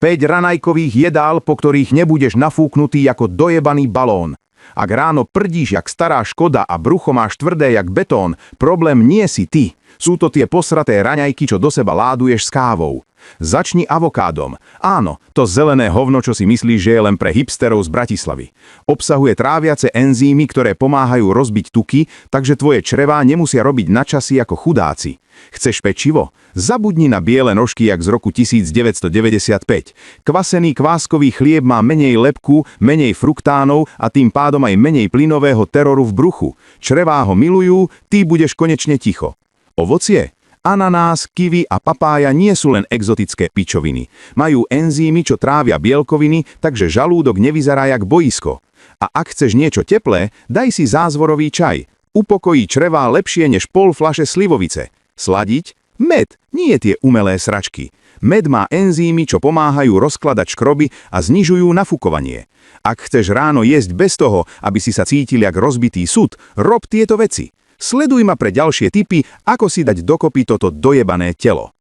5 ranajkových jedál, po ktorých nebudeš nafúknutý ako dojebaný balón. Ak ráno prdíš jak stará Škoda a brucho máš tvrdé jak betón, problém nie si ty. Sú to tie posraté raňajky, čo do seba láduješ s kávou. Začni avokádom. Áno, to zelené hovno, čo si myslíš, že je len pre hipsterov z Bratislavy. Obsahuje tráviace enzymy, ktoré pomáhajú rozbiť tuky, takže tvoje črevá nemusia robiť načasy ako chudáci. Chceš pečivo? Zabudni na biele nožky jak z roku 1995. Kvasený kváskový chlieb má menej lepku, menej fruktánov a tým pádom aj menej plynového teroru v bruchu. Črevá ho milujú, ty budeš konečne ticho. Ovocie? Ananás, kiwi a papája nie sú len exotické pičoviny. Majú enzymy, čo trávia bielkoviny, takže žalúdok nevyzerá jak boisko. A ak chceš niečo teplé, daj si zázvorový čaj. Upokojí črevá lepšie než pol fľaše slivovice. Sladiť? Med, nie tie umelé sračky. Med má enzymy, čo pomáhajú rozkladať škroby a znižujú nafukovanie. Ak chceš ráno jesť bez toho, aby si sa cítil jak rozbitý sud, rob tieto veci. Sleduj ma pre ďalšie tipy, ako si dať dokopy toto dojebané telo.